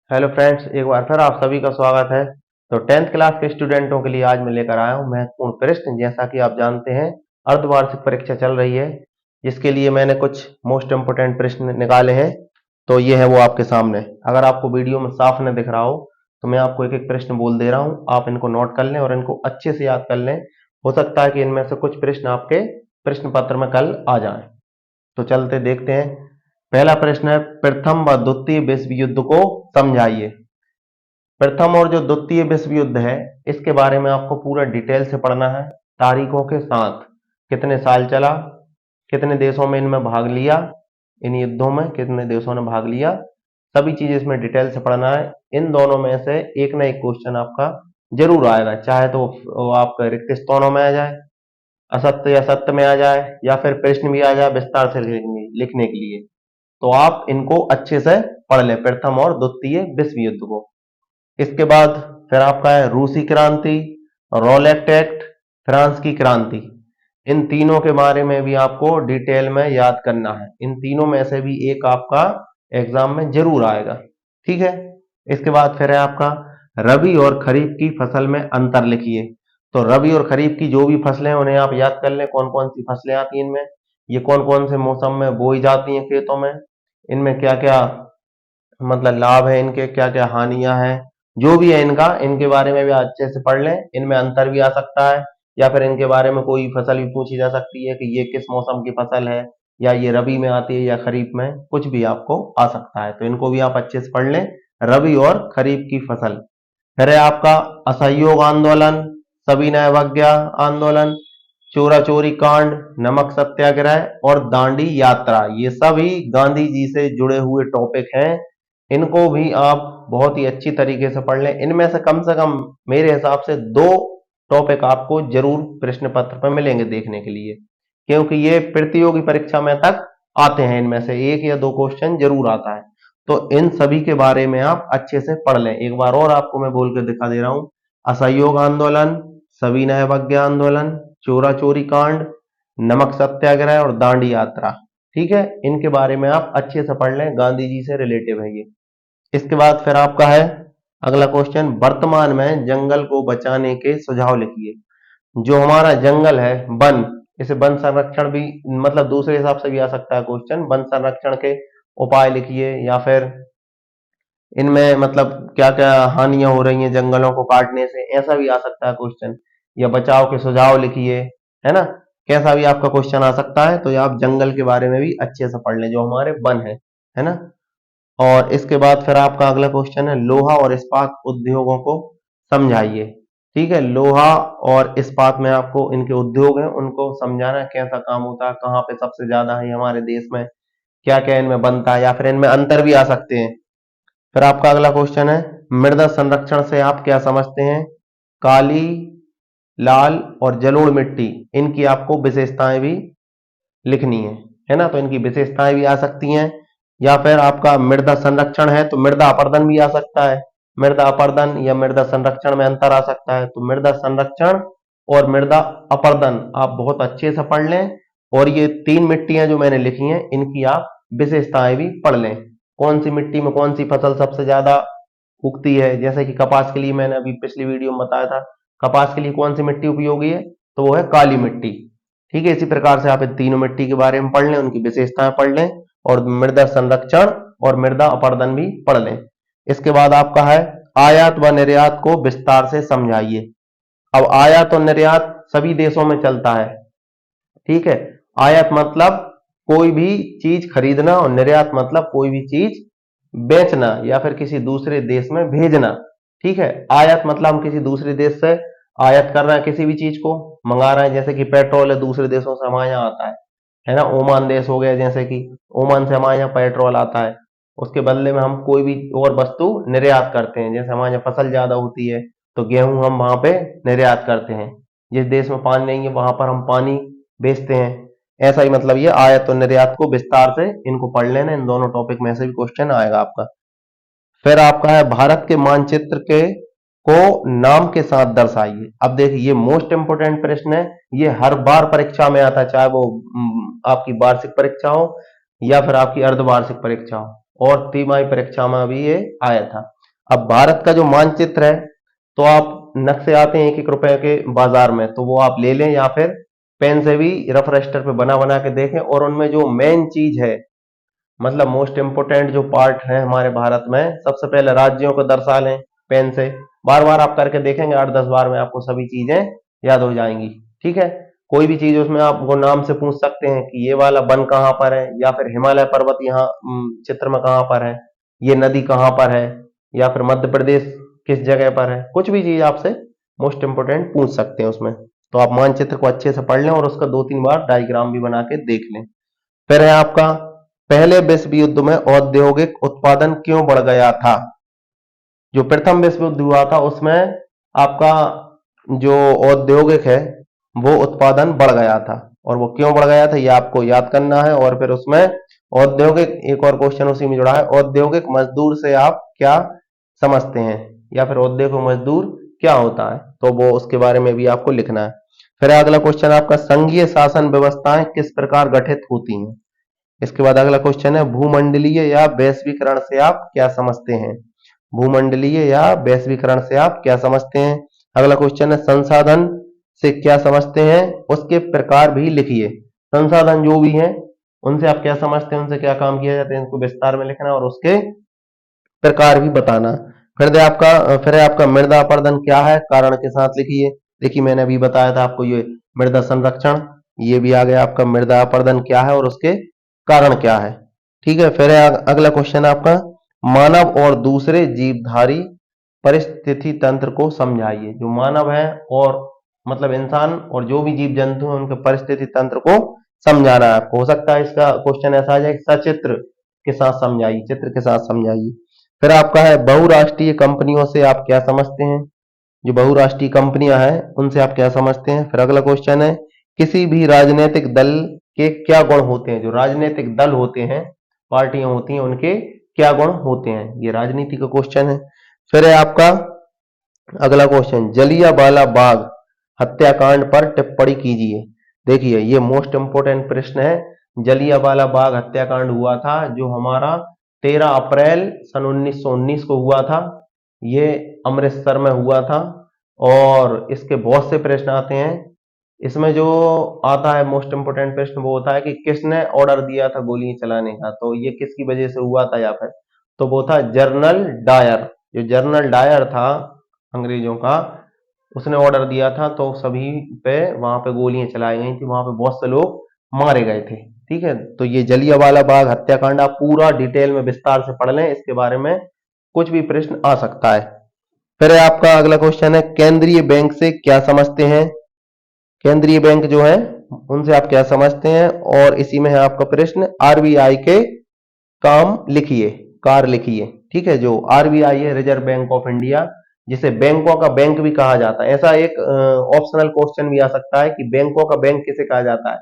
Hello friends, एक बार फिर आप सभी का स्वागत है। तो 10th क्लास के स्टूडेंटों के लिए आज मैं लेकर आया हूं महत्वपूर्ण प्रश्न। जैसा कि आप जानते हैं, अर्धवार्षिक परीक्षा चल रही है, जिसके लिए मैंने कुछ मोस्ट इंपोर्टेंट प्रश्न निकाले हैं। तो ये है वो आपके सामने। अगर आपको वीडियो में साफ न दिख रहा हो तो मैं आपको एक एक प्रश्न बोल दे रहा हूँ, आप इनको नोट कर लें और इनको अच्छे से याद कर लें। हो सकता है कि इनमें से कुछ प्रश्न आपके प्रश्न पत्र में कल आ जाए। तो चलते देखते हैं। पहला प्रश्न है, प्रथम व द्वितीय विश्व युद्ध को समझाइए। प्रथम और जो द्वितीय विश्व युद्ध है, इसके बारे में आपको पूरा डिटेल से पढ़ना है, तारीखों के साथ। कितने साल चला, कितने देशों में इनमें भाग लिया, इन युद्धों में कितने देशों ने भाग लिया, सभी चीजें इसमें डिटेल से पढ़ना है। इन दोनों में से एक ना एक क्वेश्चन आपका जरूर आएगा, चाहे तो वो आपका रिक्त स्थानों में आ जाए, असत्य या सत्य में आ जाए, या फिर प्रश्न भी आ जाए विस्तार से लिखने के लिए। तो आप इनको अच्छे से पढ़ लें, प्रथम और द्वितीय विश्व युद्ध को। इसके बाद फिर आपका है रूसी क्रांति, रोलेट एक्ट, फ्रांस की क्रांति। इन तीनों के बारे में भी आपको डिटेल में याद करना है। इन तीनों में से भी एक आपका एग्जाम में जरूर आएगा। ठीक है। इसके बाद फिर है आपका रबी और खरीफ की फसल में अंतर लिखिए। तो रबी और खरीफ की जो भी फसलें हैं उन्हें आप याद कर लें, कौन कौन सी फसलें आती हैं इनमें, ये कौन कौन से मौसम में बोई जाती हैं खेतों में, इनमें क्या क्या मतलब लाभ है, इनके क्या क्या हानियां हैं, जो भी है इनका, इनके बारे में भी अच्छे से पढ़ लें। इनमें अंतर भी आ सकता है, या फिर इनके बारे में कोई फसल भी पूछी जा सकती है कि ये किस मौसम की फसल है, या ये रबी में आती है या खरीफ में, कुछ भी आपको आ सकता है। तो इनको भी आप अच्छे से पढ़ लें, रबी और खरीफ की फसल। फिर है आपका असहयोग आंदोलन, सविनय अवज्ञा आंदोलन, चोरा चोरी कांड, नमक सत्याग्रह और दांडी यात्रा। ये सभी गांधी जी से जुड़े हुए टॉपिक हैं। इनको भी आप बहुत ही अच्छी तरीके से पढ़ लें। इनमें से कम मेरे हिसाब से दो टॉपिक आपको जरूर प्रश्न पत्र पर मिलेंगे देखने के लिए, क्योंकि ये प्रतियोगी परीक्षा में तक आते हैं। इनमें से एक या दो क्वेश्चन जरूर आता है। तो इन सभी के बारे में आप अच्छे से पढ़ लें। एक बार और आपको मैं बोल के दिखा दे रहा हूं, असहयोग आंदोलन, सविनय अवज्ञा आंदोलन, चोरा चोरी कांड, नमक सत्याग्रह और दांडी यात्रा। ठीक है, इनके बारे में आप अच्छे से पढ़ लें, गांधी जी से रिलेटिव है ये। इसके बाद फिर आपका है अगला क्वेश्चन, वर्तमान में जंगल को बचाने के सुझाव लिखिए। जो हमारा जंगल है, वन, इसे वन संरक्षण भी मतलब दूसरे हिसाब से भी आ सकता है क्वेश्चन, वन संरक्षण के उपाय लिखिए, या फिर इनमें मतलब क्या क्या हानियां हो रही हैं जंगलों को काटने से, ऐसा भी आ सकता है क्वेश्चन, या बचाव के सुझाव लिखिए, है ना। कैसा भी आपका क्वेश्चन आ सकता है। तो ये आप जंगल के बारे में भी अच्छे से पढ़ लें, जो हमारे वन है ना। और इसके बाद फिर आपका अगला क्वेश्चन है, लोहा और इस्पात उद्योगों को समझाइए। ठीक है, लोहा और इस्पात में आपको इनके उद्योग हैं उनको समझाना है, कैसा काम होता है, कहाँ पे सबसे ज्यादा है हमारे देश में, क्या क्या इनमें बनता है, या फिर इनमें अंतर भी आ सकते हैं। फिर आपका अगला क्वेश्चन है, मृदा संरक्षण से आप क्या समझते हैं। काली, लाल और जलोढ़ मिट्टी, इनकी आपको विशेषताएं भी लिखनी है ना। तो इनकी विशेषताएं भी आ सकती हैं। या फिर आपका मृदा संरक्षण है तो मृदा अपरदन भी आ सकता है। मृदा अपरदन या मृदा संरक्षण में अंतर आ सकता है। तो मृदा संरक्षण और मृदा अपरदन आप बहुत अच्छे से पढ़ लें। और ये तीन मिट्टियां जो मैंने लिखी हैं, इनकी आप विशेषताएं भी पढ़ लें। कौन सी मिट्टी में कौन सी फसल सबसे ज्यादा उगती है। जैसे कि कपास के लिए मैंने अभी पिछली वीडियो में बताया था, कपास के लिए कौन सी मिट्टी उपयोगी है, तो वो है काली मिट्टी। ठीक है, इसी प्रकार से आप इन तीनों मिट्टी के बारे में पढ़ लें, उनकी विशेषताएं पढ़ लें, और मृदा संरक्षण और मृदा अपरदन भी पढ़ लें। इसके बाद आपका है, आयात व निर्यात को विस्तार से समझाइए। अब आयात और निर्यात सभी देशों में चलता है। ठीक है, आयात मतलब कोई भी चीज खरीदना, और निर्यात मतलब कोई भी चीज बेचना या फिर किसी दूसरे देश में भेजना। ठीक है, आयात मतलब हम किसी दूसरे देश से आयात कर रहे हैं, किसी भी चीज को मंगा रहे हैं, जैसे कि पेट्रोल है दूसरे देशों से हमारे यहाँ आता है ना। ओमान देश हो गया, जैसे कि ओमान से हमारे यहाँ पेट्रोल आता है, उसके बदले में हम कोई भी और वस्तु निर्यात करते हैं। जैसे हमारे यहाँ फसल ज्यादा होती है तो गेहूं हम वहां पे निर्यात करते हैं। जिस देश में पानी नहीं है वहां पर हम पानी बेचते हैं। ऐसा ही मतलब ये आयात और निर्यात को विस्तार से इनको पढ़ लेना, इन दोनों टॉपिक में से भी क्वेश्चन आएगा आपका। फिर आपका है, भारत के मानचित्र के को नाम के साथ दर्शाइए। अब देखिए, ये मोस्ट इंपोर्टेंट प्रश्न है, ये हर बार परीक्षा में आता है, चाहे वो आपकी वार्षिक परीक्षा हो या फिर आपकी अर्धवार्षिक परीक्षा हो, और तिमाही परीक्षा में भी ये आया था। अब भारत का जो मानचित्र है, तो आप नक्शे आते हैं 1-1 रुपए के बाजार में, तो वो आप ले लें या फिर पेन से भी रफ रजिस्टर पे बना बना के देखें, और उनमें जो मेन चीज है, मतलब मोस्ट इंपोर्टेंट जो पार्ट है हमारे भारत में, सबसे पहले राज्यों को दर्शा लें पेन से। बार बार आप करके देखेंगे, 8-10 बार में आपको सभी चीजें याद हो जाएंगी। ठीक है, कोई भी चीज उसमें आपको नाम से पूछ सकते हैं कि ये वाला वन कहाँ पर है, या फिर हिमालय पर्वत यहाँ चित्र में कहाँ पर है, ये नदी कहाँ पर है, या फिर मध्य प्रदेश किस जगह पर है, कुछ भी चीज आपसे मोस्ट इंपोर्टेंट पूछ सकते हैं उसमें। तो आप मानचित्र को अच्छे से पढ़ लें और उसका 2-3 बार डायग्राम भी बना के देख लें। फिर है आपका, पहले विश्व युद्ध में औद्योगिक उत्पादन क्यों बढ़ गया था? जो प्रथम विश्व युद्ध हुआ था उसमें आपका जो औद्योगिक है वो उत्पादन बढ़ गया था, और वो क्यों बढ़ गया था ये आपको याद करना है। और फिर उसमें औद्योगिक, एक और क्वेश्चन उसी में जुड़ा है, औद्योगिक मजदूर से आप क्या समझते हैं, या फिर औद्योगिक मजदूर क्या होता है, तो वो उसके बारे में भी आपको लिखना है। फिर अगला क्वेश्चन आपका, संघीय शासन व्यवस्थाएं किस प्रकार गठित होती हैं? इसके बाद अगला क्वेश्चन है, भूमंडलीय या वैश्वीकरण से आप क्या समझते हैं? भूमंडलीय या वैश्वीकरण से आप क्या समझते हैं? अगला क्वेश्चन है, संसाधन से क्या समझते हैं, उसके प्रकार भी लिखिए। संसाधन जो भी हैं उनसे आप क्या समझते हैं, उनसे क्या काम किया जाता है, इनको विस्तार में लिखना और उसके प्रकार भी बताना। फिर है आपका मृदा अपरदन क्या है, कारण के साथ लिखिए। देखिए मैंने अभी बताया था आपको ये मृदा संरक्षण, ये भी आ गया आपका मृदा अपरदन क्या है और उसके कारण क्या है। ठीक है, फिर है अगला क्वेश्चन आपका, मानव और दूसरे जीवधारी परिस्थिति तंत्र को समझाइए। जो मानव है और मतलब इंसान और जो भी जीव जंतु हैं उनके परिस्थिति तंत्र को समझाना है आपको। हो सकता है इसका क्वेश्चन ऐसा आ जाए, सचित्र के साथ समझाइए, चित्र के साथ समझाइए। फिर आपका है, बहुराष्ट्रीय कंपनियों से आप क्या समझते हैं? जो बहुराष्ट्रीय कंपनियां हैं उनसे आप क्या समझते हैं? फिर अगला क्वेश्चन है, किसी भी राजनीतिक दल के क्या गुण होते हैं? जो राजनीतिक दल होते हैं, पार्टियां होती हैं, उनके क्या गुण होते हैं? ये राजनीति का क्वेश्चन है। फिर है आपका अगला क्वेश्चन, जलियांवाला बाग हत्याकांड पर टिप्पणी कीजिए। देखिए ये मोस्ट इंपोर्टेंट प्रश्न है। जलियांवाला बाग हत्याकांड हुआ था जो हमारा 13 अप्रैल सन 1919 को हुआ था। ये अमृतसर में हुआ था, और इसके बहुत से प्रश्न आते हैं। इसमें जो आता है मोस्ट इंपोर्टेंट प्रश्न वो होता है कि किसने ऑर्डर दिया था गोली चलाने का, तो ये किसकी वजह से हुआ था, या फिर तो वो था जनरल डायर। जो जनरल डायर था अंग्रेजों का, उसने ऑर्डर दिया था, तो सभी पे वहां पे गोलियां चलाई गई थी, वहां पे बहुत से लोग मारे गए थे। ठीक है, तो ये जलियांवाला बाग हत्याकांड आप पूरा डिटेल में विस्तार से पढ़ लें, इसके बारे में कुछ भी प्रश्न आ सकता है। फिर आपका अगला क्वेश्चन है, केंद्रीय बैंक से क्या समझते हैं? केंद्रीय बैंक जो है उनसे आप क्या समझते हैं? और इसी में है आपका प्रश्न, आरबीआई के काम लिखिए, कार्य लिखिए। ठीक है, जो आरबीआई है, रिजर्व बैंक ऑफ इंडिया, जिसे बैंकों का बैंक भी कहा जाता है। ऐसा एक ऑप्शनल क्वेश्चन भी आ सकता है कि बैंकों का बैंक किसे कहा जाता है,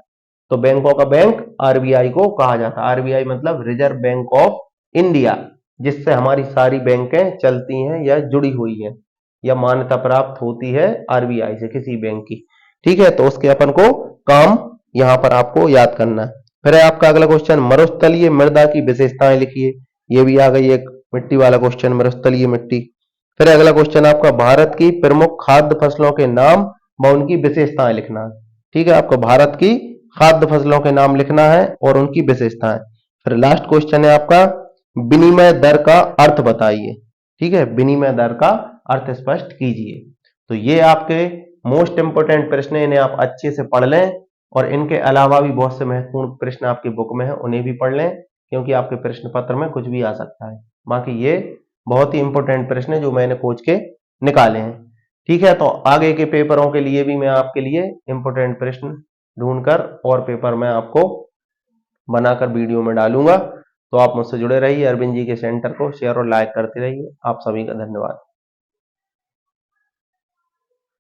तो बैंकों का बैंक आरबीआई को कहा जाता है। आरबीआई मतलब रिजर्व बैंक ऑफ इंडिया, जिससे हमारी सारी बैंकें चलती हैं या जुड़ी हुई हैं, या मान्यता प्राप्त होती है आरबीआई से किसी बैंक की। ठीक है, तो उसके अपन को काम यहां पर आपको याद करना है। फिर है आपका अगला क्वेश्चन, मरुस्थलीय मृदा की विशेषताएं लिखिए। ये भी आ गई एक मिट्टी वाला क्वेश्चन, मरुस्थलीय मिट्टी। फिर अगला क्वेश्चन आपका, भारत की प्रमुख खाद्य फसलों के नाम व उनकी विशेषताएं लिखना है। ठीक है, आपको भारत की खाद्य फसलों के नाम लिखना है और उनकी विशेषताएं। फिर लास्ट क्वेश्चन है आपका, विनिमय दर का अर्थ बताइए। ठीक है, विनिमय दर का अर्थ स्पष्ट कीजिए। तो ये आपके मोस्ट इंपोर्टेंट प्रश्न हैं, इन्हें आप अच्छे से पढ़ लें, और इनके अलावा भी बहुत से महत्वपूर्ण प्रश्न आपकी बुक में है, उन्हें भी पढ़ लें, क्योंकि आपके प्रश्न पत्र में कुछ भी आ सकता है। बाकी ये बहुत ही इंपॉर्टेंट प्रश्न है जो मैंने खोज के निकाले हैं। ठीक है, तो आगे के पेपरों के लिए भी मैं आपके लिए इंपॉर्टेंट प्रश्न ढूंढकर और पेपर में आपको बनाकर वीडियो में डालूंगा। तो आप मुझसे जुड़े रहिए, अरविंद जी के सेंटर को शेयर और लाइक करते रहिए। आप सभी का धन्यवाद।